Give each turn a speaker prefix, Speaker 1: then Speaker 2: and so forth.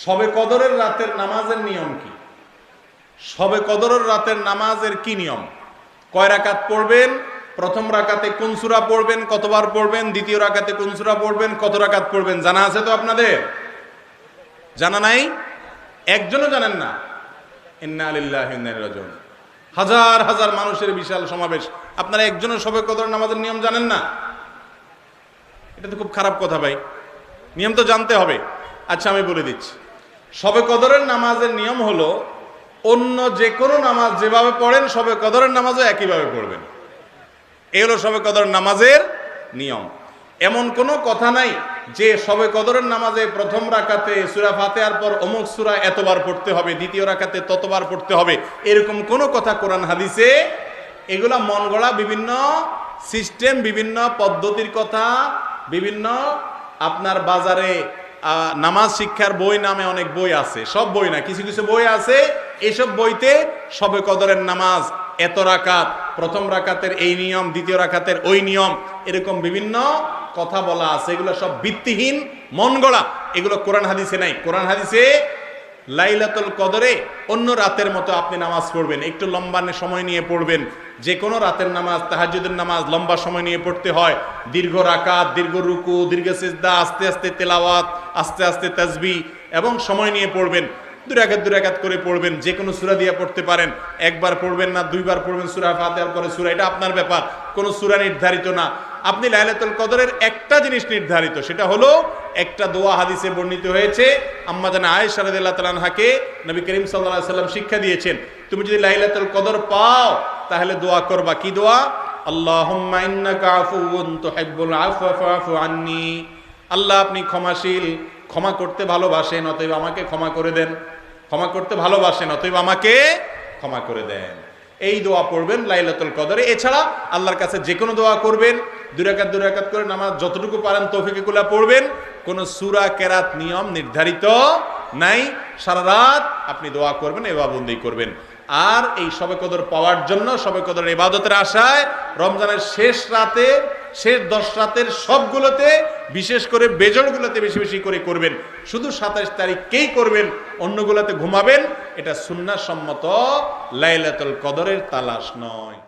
Speaker 1: শবে কদরের রাতের নামাজের নিয়ম কি? শবে কদরের রাতের নামাজের কি নিয়ম? কয় রাকাত পড়বেন? প্রথম রাকাতে কোন সূরা পড়বেন, কতবার পড়বেন? দ্বিতীয় রাকাতে কোন সূরা পড়বেন, কত রাকাত পড়বেন? জানা আছে তো আপনাদের? জানা নাই? একজনও জানেন না? ইন্না লিল্লাহি ওয়া ইন্না ইলাইহি রাজিউন। হাজার হাজার মানুষের বিশাল সমাবেশ, আপনারা একজনও শবে কদরের নামাজের নিয়ম জানেন না? এটা তো খুব খারাপ কথা ভাই, নিয়ম তো জানতে হবে। আচ্ছা আমি বলে দিচ্ছি, শবে কদরের নামাজের নিয়ম হলো অন্য যে কোনো নামাজ যেভাবে পড়েন শবে কদরের নামাজও একইভাবে পড়বেন। এই হলো শবে কদরের নামাজের নিয়ম। এমন কোনো কথা নাই যে শবে কদরের নামাজে প্রথম রাকাতে সূরা ফাতিহার পর অমুক সূরা এতবার পড়তে হবে, দ্বিতীয় রাকাতে ততবার পড়তে হবে, এরকম কোনো কথা কোরআন হাদিসে, এগুলা মন গড়া বিভিন্ন সিস্টেম, বিভিন্ন পদ্ধতির কথা, বিভিন্ন আপনার বাজারে নামাজ শিক্ষার বই নামে অনেক বই আছে, সব বই না, কিছু কিছু বই আছে, এইসব বইতে শবে কদরের নামাজ এত রাকাত, প্রথম রাকাতের এই নিয়ম, দ্বিতীয় রাকাতের ওই নিয়ম, এরকম বিভিন্ন কথা বলা আছে। এগুলো সব ভিত্তিহীন, মন গড়া, এগুলো কোরআন হাদিসে নাই। কোরআন হাদিসে লাইলাতুল কদরে অন্য রাতের মতো আপনি নামাজ পড়বেন, একটু লম্বা সময় নিয়ে পড়বেন। যে কোনো রাতের নামাজ, তাহাজ্জুদের নামাজ লম্বা সময় নিয়ে পড়তে হয়, দীর্ঘ রাকাত, দীর্ঘ রুকু, দীর্ঘ সিজদা, আস্তে আস্তে তেলাওয়াত, আস্তে আস্তে তাসবিহ এবং সময় নিয়ে পড়বেন। দুই রাকাত করে পড়বেন, যে কোনো সূরা দিয়ে পড়তে পারেন, একবার পড়বেন না দুইবার পড়বেন সূরা ফাতিহার পরে সূরা, এটা আপনার ব্যাপার, কোনো সূরা নির্ধারিত না। আপনি লাইলাতুল কদরের একটা জিনিস নির্ধারিত, সেটা হলো একটা দোয়া হাদিসে বর্ণিত হয়েছে, আম্মা জানা আয়েশা রাদিয়াল্লাহু তাআলা আনহাকে নবী করিম সাল্লাল্লাহু আলাইহি সাল্লাম শিক্ষা দিয়েছেন, তুমি যদি লাইলাতুল কদর পাও তাহলে দোয়া করবা। কি দোয়া? আল্লাহুম্মা ইন্নাকা আফুউন তুহিব্বুল আফওয়া ফাআফু আন্নী। আল্লাহ আপনি ক্ষমাশীল, ক্ষমা করতে ভালোবাসেন, অতএব আমাকে ক্ষমা করে দেন। ক্ষমা করতে ভালোবাসেন, অতএব আমাকে ক্ষমা করে দেন। এই দোয়া পড়বেন লাইলাতুল কদরে। এছাড়া আল্লাহর কাছে যে কোনো দোয়া করবেন, দুই রাকাত করে নামাজ যতটুকু পারেন তৌফিকুল্লাহ পড়বেন। কোনো সূরা কেরাত নিয়ম নির্ধারিত নাই, সারা রাত আপনি দোয়া করবেন, ইবাদত করবেন। আর এই শবে কদর পাওয়ার জন্য, শবে কদরের ইবাদতের আশায় রমজানের শেষ রাতে, শেষ 10 রাতের সবগুলোতে, বিশেষ করে বেজরগুলোতে বেশি বেশি করে করবেন। শুধু 27 তারিখকেই করবেন, অন্যগুলোতে ঘুমাবেন। এটা সুন্নাহ সম্মত লাইলাতুল কদরের তালাশ নয়।